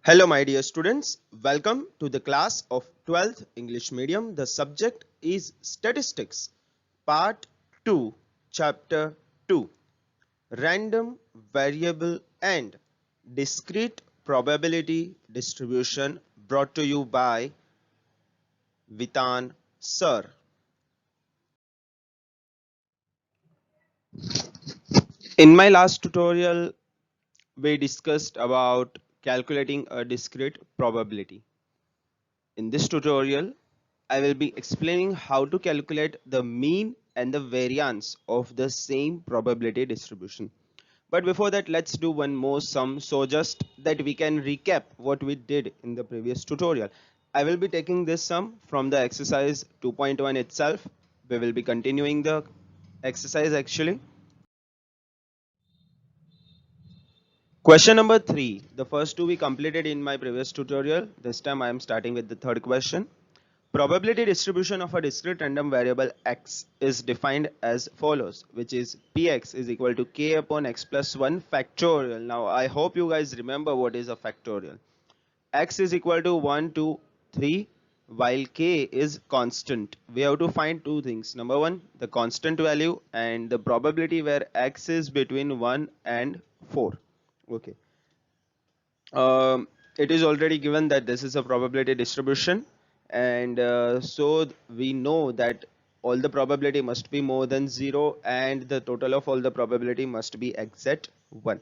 Hello, my dear students. Welcome to the class of 12th English Medium. The subject is Statistics, Part 2, Chapter 2, Random Variable and Discrete Probability Distribution, brought to you by Vitan Sir. In my last tutorial, we discussed about calculating a discrete probability. In this tutorial, I will be explaining how to calculate the mean and the variance of the same probability distribution. But before that, let's do one more sum so just that we can recap what we did in the previous tutorial. I will be taking this sum from the exercise 2.1 itself. We will be continuing the exercise actually. Question number 3. The first two we completed in my previous tutorial. This time I am starting with the third question. Probability distribution of a discrete random variable x is defined as follows, which is px is equal to k upon x plus 1 factorial. Now I hope you guys remember what is a factorial. X is equal to 1, 2, 3 while k is constant. We have to find two things. Number one, the constant value and the probability where x is between 1 and 4. Okay. It is already given that this is a probability distribution, and so we know that all the probability must be more than 0 and the total of all the probability must be exact 1.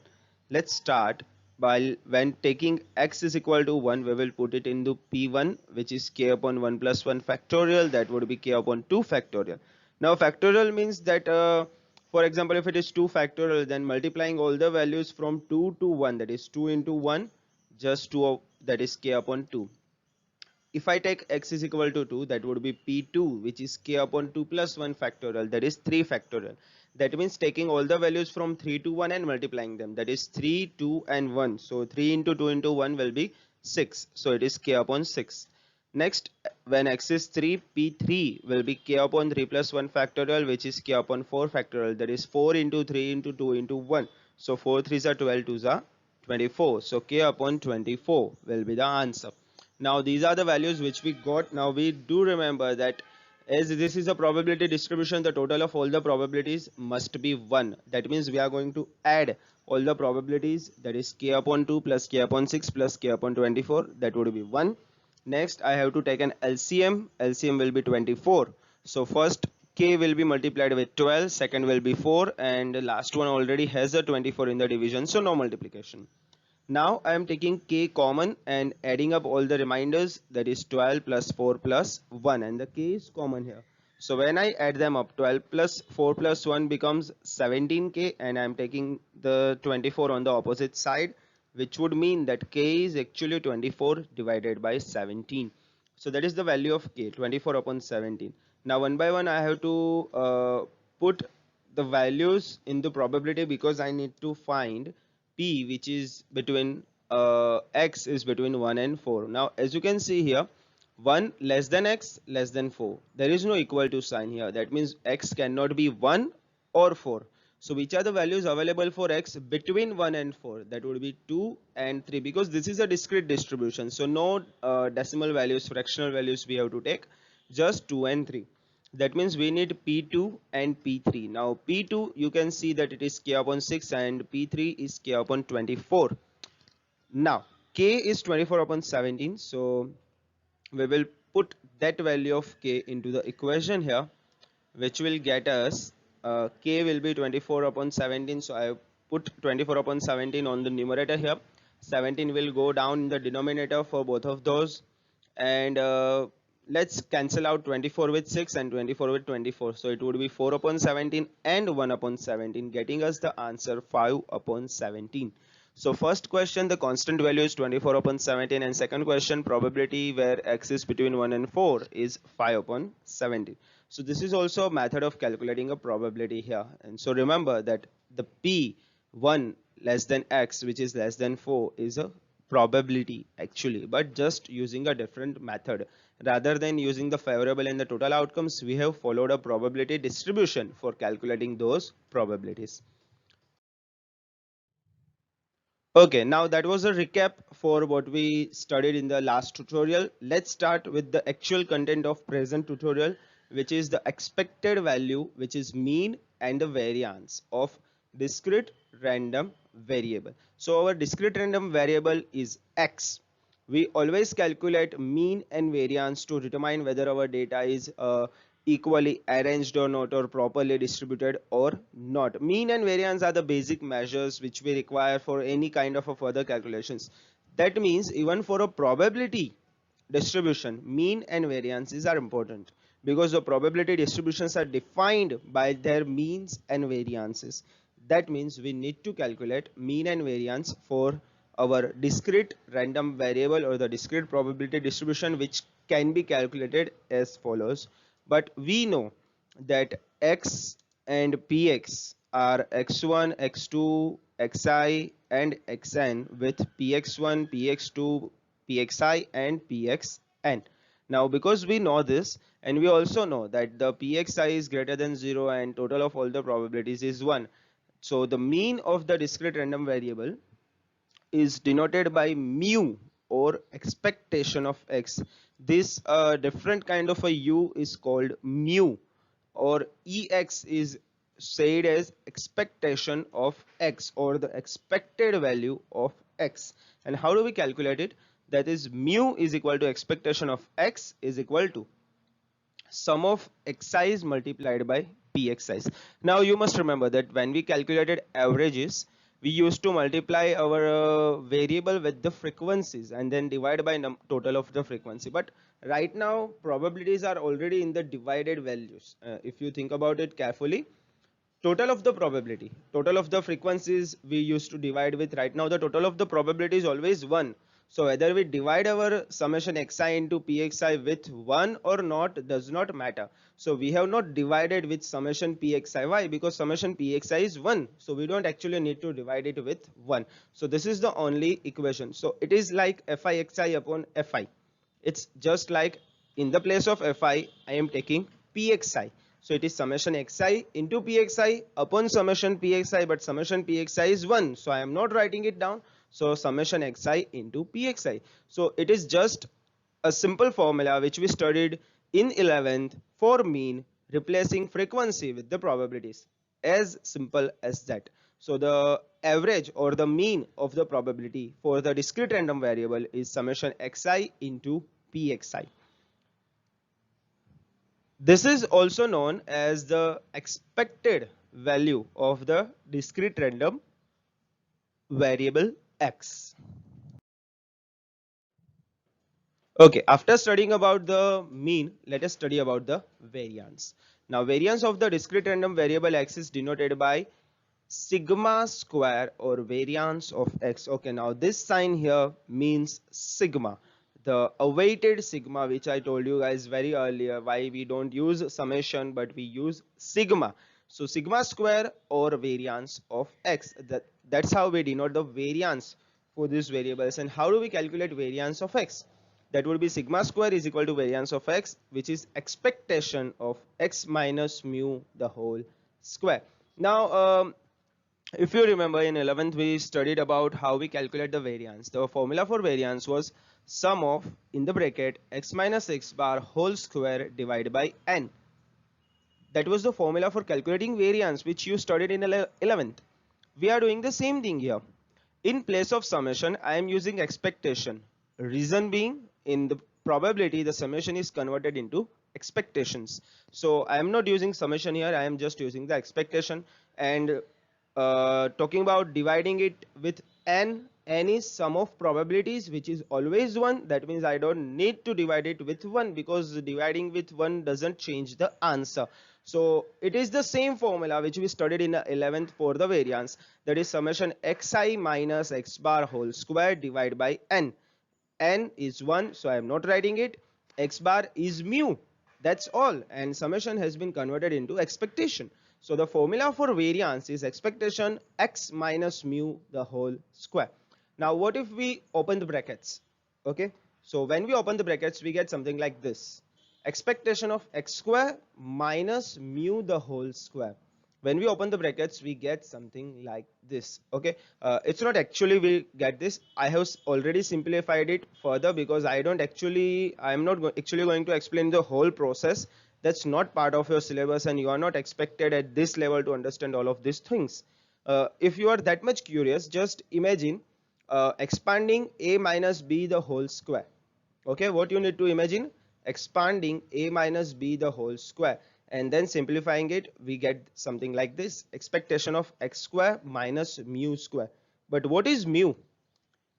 Let's start by when taking x is equal to 1, we will put it into p1, which is k upon 1 plus 1 factorial. That would be k upon 2 factorial. Now factorial means that for example, if it is 2 factorial, then multiplying all the values from 2 to 1, that is 2 into 1, just 2 that is k upon 2. If I take x is equal to 2, that would be p2, which is k upon 2 plus 1 factorial, that is 3 factorial. That means taking all the values from 3 to 1 and multiplying them, that is 3, 2 and 1. So 3 into 2 into 1 will be 6, so it is k upon 6. Next, when x is 3, p3 will be k upon 3 plus 1 factorial, which is k upon 4 factorial, that is 4 into 3 into 2 into 1. So 4 3s are 12, 2s are 24. So k upon 24 will be the answer. Now these are the values which we got. Now we do remember that as this is a probability distribution, the total of all the probabilities must be 1. That means we are going to add all the probabilities, that is k upon 2 plus k upon 6 plus k upon 24, that would be 1. Next I have to take an LCM. LCM will be 24. So first k will be multiplied with 12, second will be 4, and the last one already has a 24 in the division, so no multiplication. Now I am taking k common and adding up all the reminders, that is 12 plus 4 plus 1, and the k is common here. So when I add them up, 12 plus 4 plus 1 becomes 17k, and I am taking the 24 on the opposite side, which would mean that k is actually 24 divided by 17. So that is the value of k, 24 upon 17. Now one by one I have to put the values in the probability, because I need to find p, which is between x is between 1 and 4. Now as you can see here, 1 less than x less than 4, there is no equal to sign here. That means x cannot be 1 or 4. So which are the values available for x between 1 and 4? That would be 2 and 3, because this is a discrete distribution, so no decimal values, fractional values we have to take, just 2 and 3. That means we need p2 and p3. Now p2, you can see that it is k upon 6 and p3 is k upon 24. Now k is 24 upon 17, so we will put that value of k into the equation here, which will get us k will be 24 upon 17. So I put 24 upon 17 on the numerator here. 17 will go down in the denominator for both of those, and let's cancel out 24 with 6 and 24 with 24. So it would be 4 upon 17 and 1 upon 17, getting us the answer 5 upon 17. So first question, the constant value is 24 upon 17, and second question, probability where x is between 1 and 4 is 5 upon 17. So this is also a method of calculating a probability here. And so remember that the p1 less than x, which is less than 4, is a probability actually, but just using a different method. Rather than using the favorable and the total outcomes, we have followed a probability distribution for calculating those probabilities. Okay, now that was a recap for what we studied in the last tutorial. Let's start with the actual content of present tutorial, which is the expected value, which is mean and the variance of discrete random variable. So our discrete random variable is X. We always calculate mean and variance to determine whether our data is equally arranged or not, or properly distributed or not. Mean and variance are the basic measures which we require for any kind of a further calculations. That means even for a probability distribution, mean and variances are important, because the probability distributions are defined by their means and variances. That means we need to calculate mean and variance for our discrete random variable or the discrete probability distribution, which can be calculated as follows. But we know that x and px are x1, x2, xi and xn, with px1, px2, pxi and pxn. Now because we know this, and we also know that the pxi is greater than 0 and total of all the probabilities is 1, so the mean of the discrete random variable is denoted by mu, or expectation of x. This different kind of a u is called mu, or ex is said as expectation of x, or the expected value of x. And how do we calculate it? That is, mu is equal to expectation of x is equal to sum of xi's multiplied by pxi's. Now you must remember that when we calculated averages, we used to multiply our variable with the frequencies and then divide by total of the frequency. But right now probabilities are already in the divided values. If you think about it carefully, total of the probability, total of the frequencies we used to divide with, right now the total of the probability is always 1. So whether we divide our summation xi into pxi with 1 or not does not matter. So we have not divided with summation pxi. Why? Because summation pxi is 1, so we don't actually need to divide it with 1. So this is the only equation. So it is like fi xi upon fi. It's just like, in the place of fi I am taking pxi. So it is summation xi into pxi upon summation pxi, but summation pxi is 1, so I am not writing it down. So summation xi into pxi. So it is just a simple formula which we studied in 11th for mean replacing frequency with the probabilities. As simple as that. So the average or the mean of the probability for the discrete random variable is summation xi into pxi. This is also known as the expected value of the discrete random variable x. Okay, after studying about the mean, let us study about the variance. Now variance of the discrete random variable x is denoted by sigma square, or variance of x. Okay, now this sign here means sigma, the awaited sigma, which I told you guys very earlier why we don't use summation but we use sigma. So sigma square or variance of x, that's how we denote the variance for these variables. And how do we calculate variance of x? That would be sigma square is equal to variance of x, which is expectation of x minus mu the whole square. Now if you remember, in 11th we studied about how we calculate the variance. The formula for variance was sum of, in the bracket, x minus x bar whole square divided by n. That was the formula for calculating variance which you studied in 11th. We are doing the same thing here. In place of summation, I am using expectation. Reason being, in the probability the summation is converted into expectations. So I am not using summation here, I am just using the expectation. And talking about dividing it with n is sum of probabilities, which is always 1. That means I don't need to divide it with 1, because dividing with 1 doesn't change the answer. So it is the same formula which we studied in 11th for the variance, that is summation xi minus x bar whole square divided by n. N is 1, so I am not writing it. X bar is mu, that's all, and summation has been converted into expectation. So the formula for variance is expectation x minus mu the whole square. Now what if we open the brackets? Okay, so when we open the brackets we get something like this: expectation of x square minus mu the whole square. When we open the brackets, we get something like this. Okay, it's not actually we get this. I have already simplified it further because I'm not actually going to explain the whole process. That's not part of your syllabus, and you are not expected at this level to understand all of these things. If you are that much curious, just imagine expanding a minus b the whole square. Okay, what you need to imagine, expanding a minus b the whole square, and then simplifying it, we get something like this: expectation of x square minus mu square. But what is mu?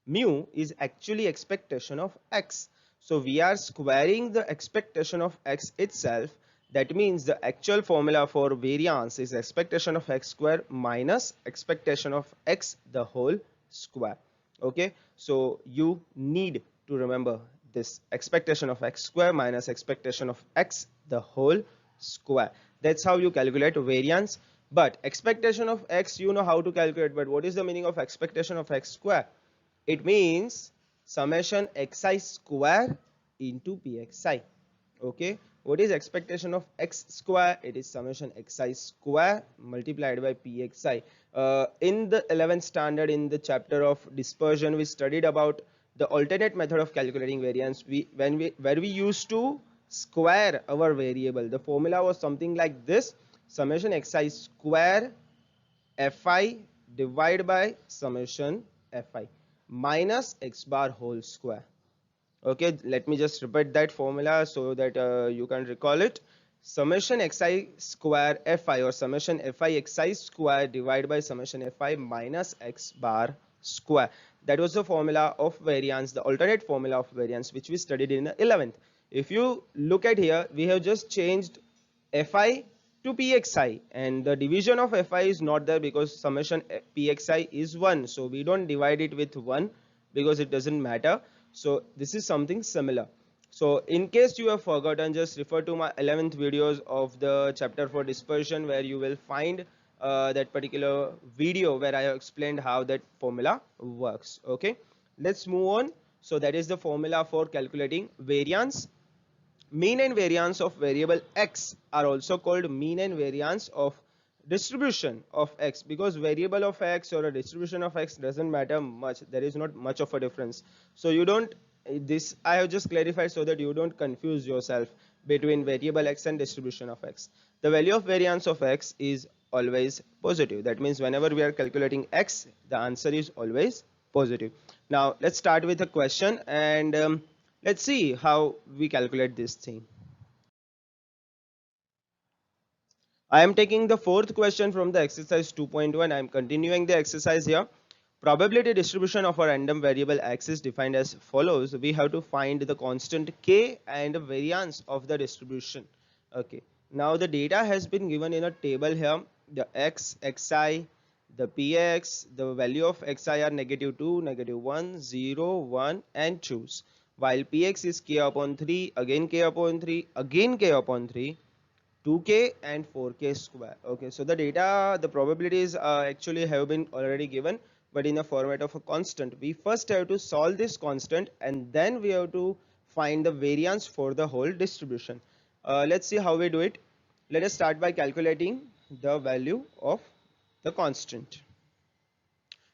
Mu is actually expectation of x. So we are squaring the expectation of x itself. That means the actual formula for variance is expectation of x square minus expectation of x the whole square. Okay, so you need to remember this: expectation of x square minus expectation of x the whole square. That's how you calculate variance. But expectation of x, you know how to calculate, but what is the meaning of expectation of x square? It means summation xi square into pxi. Okay, what is expectation of x square? It is summation xi square multiplied by pxi. In the 11th standard, in the chapter of dispersion, we studied about the alternate method of calculating variance. Where we used to square our variable, the formula was something like this: summation xi square fi divided by summation fi minus x bar whole square. Okay, let me just repeat that formula so that you can recall it. Summation xi square fi, or summation fi xi square divided by summation fi minus x bar square. That was the formula of variance, the alternate formula of variance, which we studied in the 11th. If you look at here, we have just changed fi to pxi, and the division of fi is not there because summation pxi is 1, so we don't divide it with 1 because it doesn't matter. So this is something similar. So in case you have forgotten, just refer to my 11th videos of the chapter for dispersion, where you will find that particular video where I have explained how that formula works. Okay, let's move on. So that is the formula for calculating variance. Mean and variance of variable x are also called mean and variance of distribution of x, because variable of x or a distribution of x doesn't matter much. There is not much of a difference. So you don't, this I have just clarified so that you don't confuse yourself between variable x and distribution of x. The value of variance of x is always positive. That means whenever we are calculating x, the answer is always positive. Now let's start with a question, and let's see how we calculate this thing. I am taking the fourth question from the exercise 2.1. I am continuing the exercise here. Probability distribution of a random variable x is defined as follows. We have to find the constant k and the variance of the distribution. Okay. Now the data has been given in a table here. The x, xi, the px, the value of xi are -2, -1, 0, 1 and 2. While px is k upon 3, again k upon 3, again k upon 3, 2k and 4k square. Okay, so the data, the probabilities actually have been already given, but in the format of a constant. We first have to solve this constant, and then we have to find the variance for the whole distribution. Let's see how we do it. Let us start by calculating the value of the constant.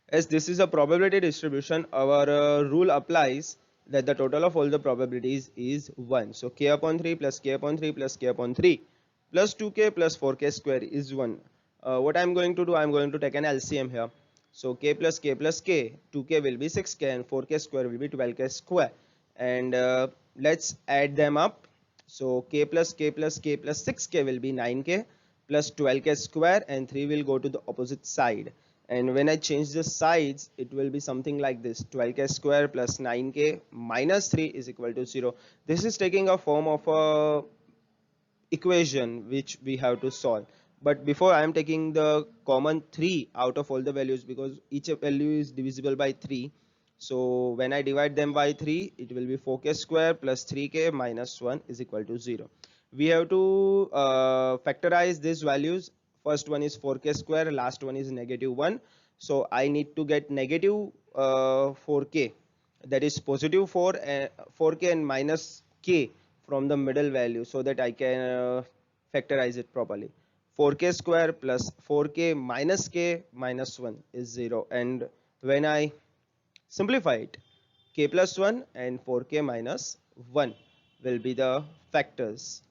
As this is a probability distribution, our rule applies that the total of all the probabilities is 1. So k upon 3 plus k upon 3 plus k upon 3 plus 2k plus 4k square is 1. What I'm going to do, I'm going to take an LCM here. So k plus k plus k, 2k will be 6k and 4k square will be 12k square. And let's add them up. So k plus k plus k plus 6k will be 9k plus 12k square, and 3 will go to the opposite side. And when I change the sides, it will be something like this: 12k square plus 9k minus 3 is equal to 0. This is taking a form of a equation which we have to solve. But before, I am taking the common 3 out of all the values, because each value is divisible by 3. So when I divide them by 3, it will be 4k square plus 3k minus 1 is equal to 0. We have to factorize these values. First one is 4k square, last one is -1. So I need to get negative 4k, that is positive 4k and minus k from the middle value, so that I can factorize it properly. 4k square plus 4k minus k minus 1 is 0, and when I simplify it, k plus 1 and 4k minus 1 will be the factors.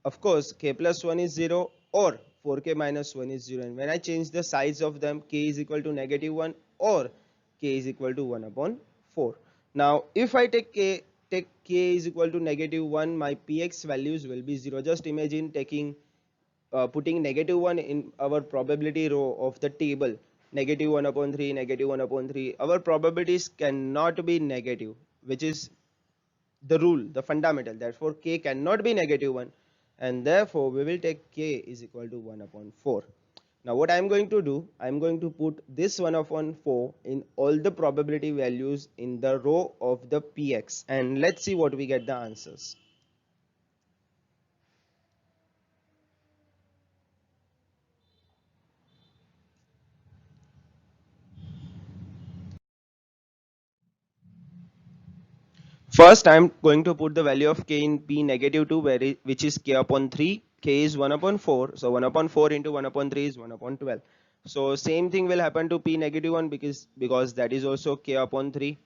Of course, k plus 1 is 0 or 4k minus 1 is 0, and when I change the size of them, k is equal to negative 1 or k is equal to 1 upon 4. Now if I take k is equal to negative 1, my px values will be 0. Just imagine putting negative 1 in our probability row of the table, negative 1 upon 3, negative 1 upon 3. Our probabilities cannot be negative, which is the rule, the fundamental. Therefore k cannot be negative 1, and therefore we will take k is equal to 1 upon 4. Now what I am going to do, I am going to put this 1 upon 4 in all the probability values in the row of the px, and let's see what we get the answers. First, I am going to put the value of k in p negative 2, which is k upon 3. K is 1 upon 4. So 1 upon 4 into 1 upon 3 is 1 upon 12. So same thing will happen to p negative 1 because that is also k upon 3,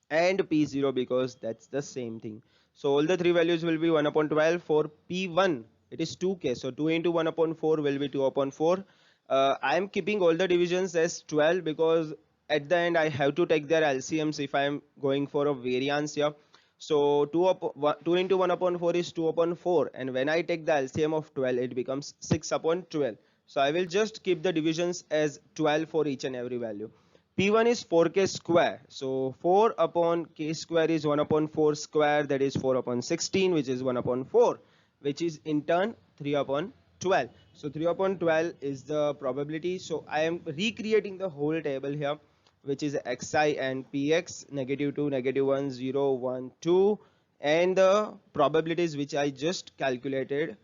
and p0 because that's the same thing. So all the three values will be 1 upon 12. For p1 it is 2k, so 2 into 1 upon 4 will be 2 upon 4. I am keeping all the divisions as 12 because at the end I have to take their LCMs if I am going for a variance here. So 2 into 1 upon 4 is 2 upon 4, and when I take the LCM of 12 it becomes 6 upon 12. So I will just keep the divisions as 12 for each and every value. P1 is 4k square, so 4 upon k square is 1 upon 4 square, that is 4 upon 16, which is 1 upon 4, which is in turn 3 upon 12. So 3 upon 12 is the probability. So I am recreating the whole table here, which is xi and px, negative 2, negative 1, 0, 1, 2, and the probabilities which I just calculated.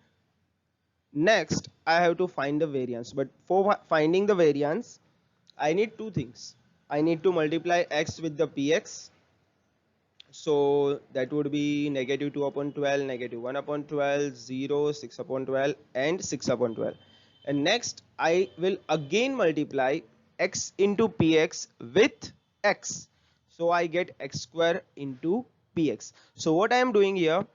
Next I have to find the variance, but for finding the variance I need two things. I need to multiply x with the px, so that would be negative 2 upon 12, negative 1 upon 12, 0, 6 upon 12, and 6 upon 12. And next I will again multiply x into px with x, so I get x square into px. So what I am doing here,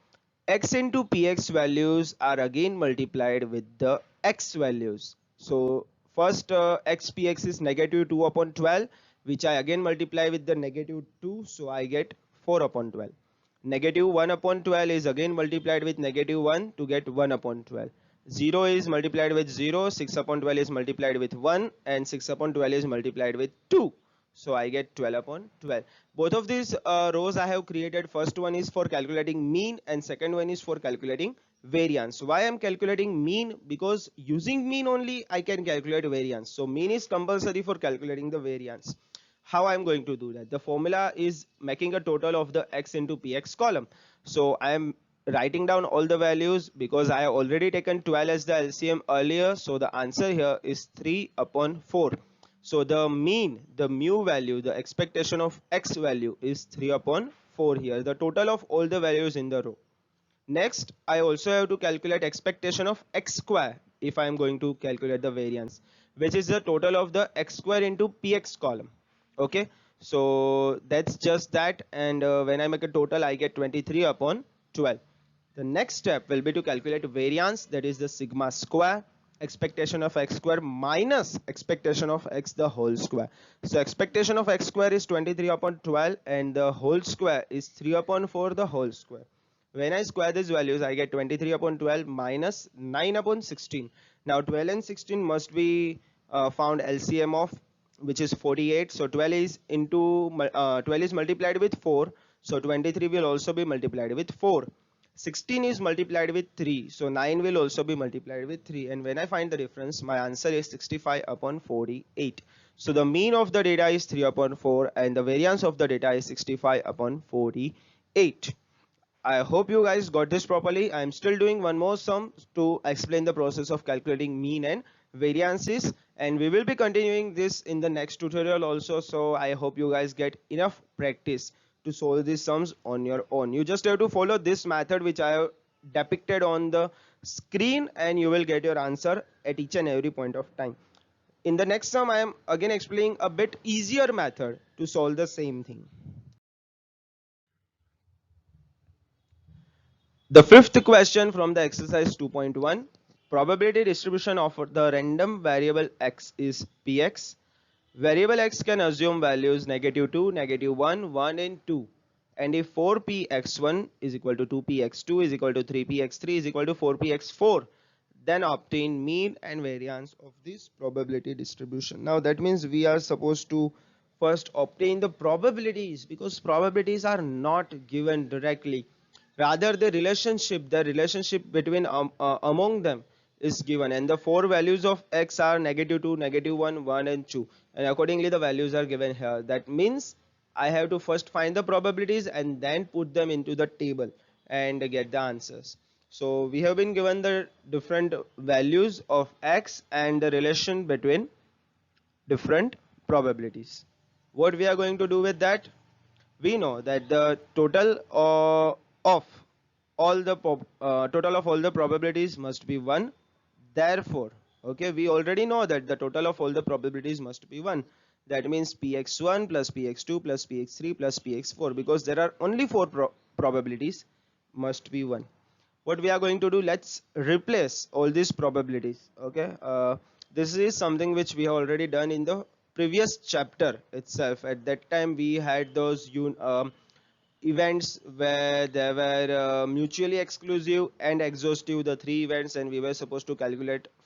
x into px values are again multiplied with the x values. So first x px is negative 2 upon 12, which I again multiply with the negative 2, so I get 4 upon 12. Negative 1 upon 12 is again multiplied with negative 1 to get 1 upon 12. 0 is multiplied with 0, 6 upon 12 is multiplied with 1, and 6 upon 12 is multiplied with 2. So I get 12 upon 12. Both of these rows I have created. First one is for calculating mean and second one is for calculating variance. Why I am calculating mean? Because using mean only I can calculate variance. So mean is compulsory for calculating the variance. How I am going to do that? The formula is making a total of the x into px column. So I am writing down all the values because I have already taken 12 as the LCM earlier. So the answer here is 3 upon 4. So the mean, the mu value, the expectation of x value is 3 upon 4 here, the total of all the values in the row. Next, I also have to calculate expectation of x square if I am going to calculate the variance, which is the total of the x square into px column. Okay, so that's just that, and when I make a total I get 23 upon 12. The next step will be to calculate variance, that is the sigma square, expectation of x square minus expectation of x the whole square. So expectation of x square is 23 upon 12 and the whole square is 3 upon 4 the whole square. When I square these values I get 23 upon 12 minus 9 upon 16. Now 12 and 16 must be found LCM of, which is 48. So 12 is into 12 is multiplied with 4, so 23 will also be multiplied with 4. 16 is multiplied with 3, so 9 will also be multiplied with 3, and when I find the difference my answer is 65 upon 48. So the mean of the data is 3 upon 4 and the variance of the data is 65 upon 48. I hope you guys got this properly. I am still doing one more sum to explain the process of calculating mean and variances, and we will be continuing this in the next tutorial also. So I hope you guys get enough practice to solve these sums on your own. You just have to follow this method which I have depicted on the screen and you will get your answer at each and every point of time. In the next term, I am again explaining a bit easier method to solve the same thing. The fifth question from the exercise 2.1, probability distribution of the random variable x is px. Variable x can assume values -2, -1, 1 and 2. And if 4px1 is equal to 2px2 is equal to 3px3 is equal to 4px4, then obtain mean and variance of this probability distribution. Now that means we are supposed to first obtain the probabilities, because probabilities are not given directly, rather the relationship between among them is given, and the four values of x are -2, -1, 1 and 2, and accordingly the values are given here. That means I have to first find the probabilities and then put them into the table and get the answers. So we have been given the different values of x and the relation between different probabilities. What we are going to do with that? We know that the total of all the probabilities must be 1. Therefore, okay, we already know that the total of all the probabilities must be 1. That means px1 plus px2 plus px3 plus px4, because there are only 4 probabilities, must be 1. What we are going to do, let's replace all these probabilities. Okay, this is something which we have already done in the previous chapter itself. At that time we had those events where they were mutually exclusive and exhaustive, the three events, and we were supposed to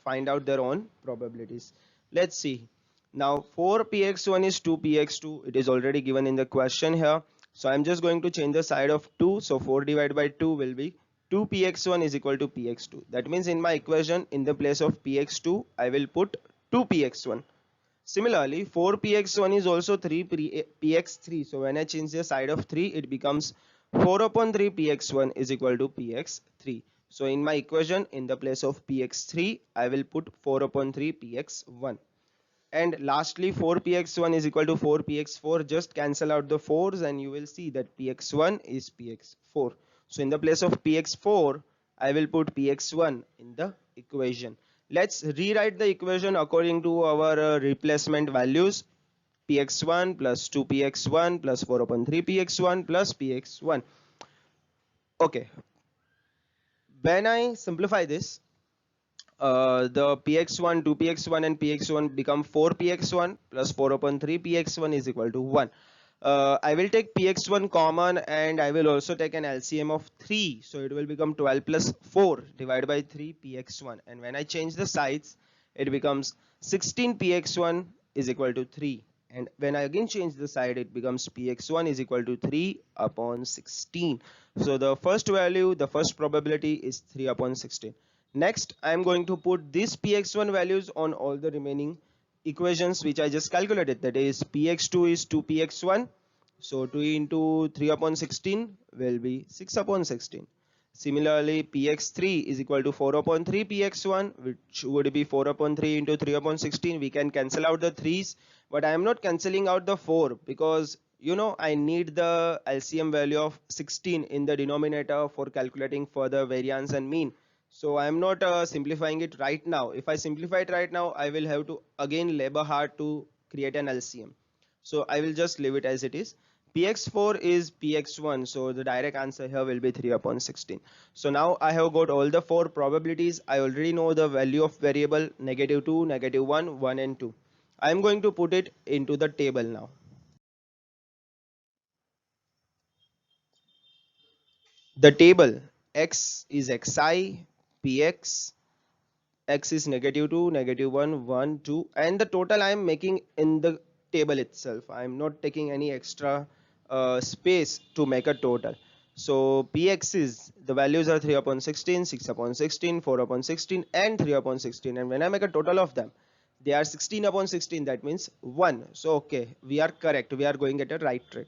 find out their own probabilities. Let's see. Now 4px1 is 2px2, it is already given in the question here. So I'm just going to change the side of 2. So 4 divided by 2 will be 2px1 is equal to px2. That means in my equation, in the place of px2, I will put 2px1. Similarly, 4px1 is also 3px3. So when I change the side of 3, it becomes 4 upon 3 px1 is equal to px3. So in my equation, in the place of px3, I will put 4 upon 3 px1. And lastly, 4px1 is equal to 4px4. Just cancel out the 4's and you will see that px1 is px4. So in the place of px4, I will put px1 in the equation. Let's rewrite the equation according to our replacement values. Px1 plus 2px1 plus 4 upon 3 px1 plus px1. Okay, when I simplify this, the px1, 2px1 and px1 become 4px1 plus 4 upon 3 px1 is equal to 1. I will take px1 common and I will also take an LCM of 3. So it will become 12 plus 4 divided by 3 px1. And when I change the sides, it becomes 16 px1 is equal to 3. And when I again change the side, it becomes px1 is equal to 3 upon 16. So the first value, the first probability is 3 upon 16. Next, I am going to put these px1 values on all the remaining equations which I just calculated. That is, px2 is 2px1. So 2 into 3 upon 16 will be 6 upon 16. Similarly, px3 is equal to 4 upon 3 px1, which would be 4 upon 3 into 3 upon 16. We can cancel out the 3's, but I am not cancelling out the 4 because I need the LCM value of 16 in the denominator for calculating further variance and mean. So I am not simplifying it right now. If I simplify it right now, I will have to again labor hard to create an LCM. So I will just leave it as it is. Px4 is px1, so the direct answer here will be 3 upon 16. So now I have got all the 4 probabilities. I already know the value of variable -2, -1, 1 and 2. I am going to put it into the table now. The table: x is xi, px, x is -2, -1, 1, 2, and the total I am making in the table itself. I am not taking any extra space to make a total. So px is, the values are 3 upon 16, 6 upon 16, 4 upon 16 and 3 upon 16, and when I make a total of them, they are 16 upon 16, that means 1. So okay, we are correct, we are going at a right track.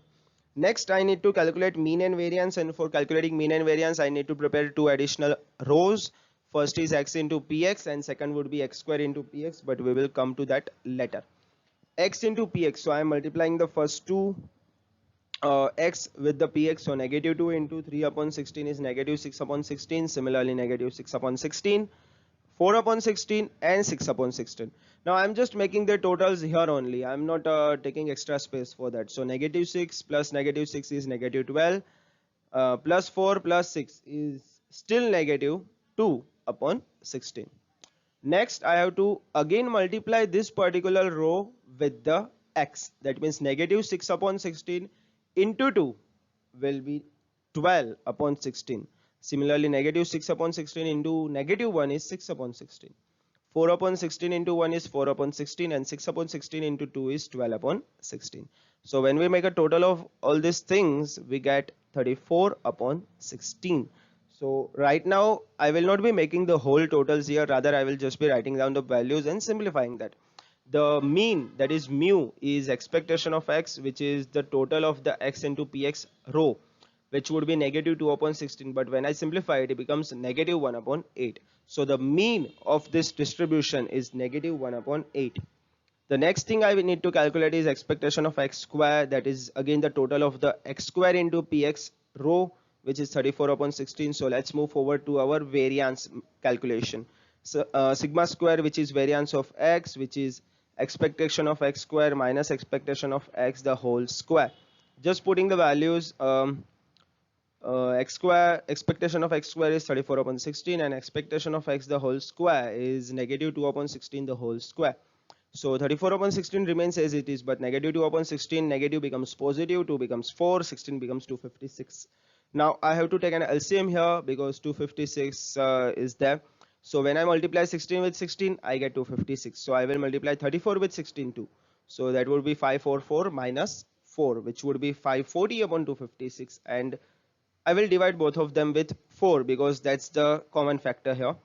Next, I need to calculate mean and variance, and for calculating mean and variance, I need to prepare 2 additional rows. First is x into px and second would be x square into px, but we will come to that later. X into px, so I am multiplying the first two x with the px, so negative 2 into 3 upon 16 is negative 6 upon 16. Similarly, negative 6 upon 16, 4 upon 16 and 6 upon 16. Now I'm just making the totals here only. I'm not taking extra space for that. So negative 6 plus negative 6 is negative 12, plus 4 plus 6 is still negative 2 upon 16. Next, I have to again multiply this particular row with the x. That means negative 6 upon 16 into 2 will be 12 upon 16. Similarly, negative 6 upon 16 into negative 1 is 6 upon 16. 4 upon 16 into 1 is 4 upon 16, and 6 upon 16 into 2 is 12 upon 16. So when we make a total of all these things, we get 34 upon 16. So right now I will not be making the whole totals here, rather I will just be writing down the values and simplifying that. The mean, that is mu, is expectation of x, which is the total of the x into px row, which would be negative 2 upon 16, but when I simplify it, it becomes negative 1 upon 8. So the mean of this distribution is negative 1 upon 8. The next thing I will need to calculate is expectation of x square, that is again the total of the x square into px row, which is 34 upon 16. So let's move forward to our variance calculation. So sigma square, which is variance of x, which is expectation of x square minus expectation of x the whole square. Just putting the values, x square, expectation of x square is 34 upon 16, and expectation of x the whole square is negative 2 upon 16 the whole square. So 34 upon 16 remains as it is, but negative 2 upon 16, negative becomes positive, 2 becomes 4, 16 becomes 256. Now I have to take an LCM here because 256 is there. So when I multiply 16 with 16, I get 256. So I will multiply 34 with 16 too. So that would be 544 minus 4, which would be 540 upon 256. And I will divide both of them with 4 because that's the common factor here.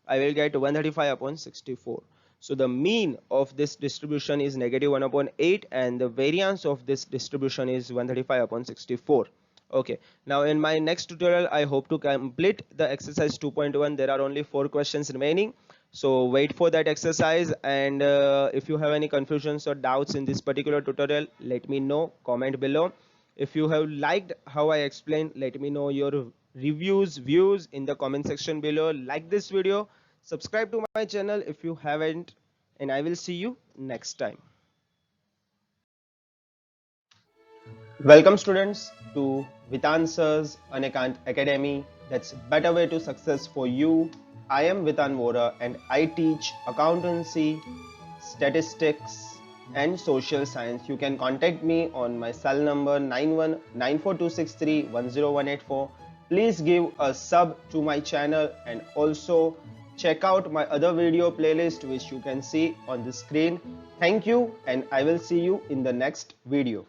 I will get 135 upon 64. So the mean of this distribution is negative 1 upon 8, and the variance of this distribution is 135 upon 64. Okay, now in my next tutorial I hope to complete the exercise 2.1. There are only 4 questions remaining, so wait for that exercise. And if you have any confusions or doubts in this particular tutorial, let me know, comment below. If you have liked how I explained, let me know your reviews, views in the comment section below. Like this video, subscribe to my channel if you haven't, and I will see you next time. Welcome students to With Answers Unacant Academy. That's better way to success for you. I am Vitan Vora and I teach accountancy, statistics and social science. You can contact me on my cell number 919426310184. Please give a sub to my channel and also check out my other video playlist which you can see on the screen. Thank you, and I will see you in the next video.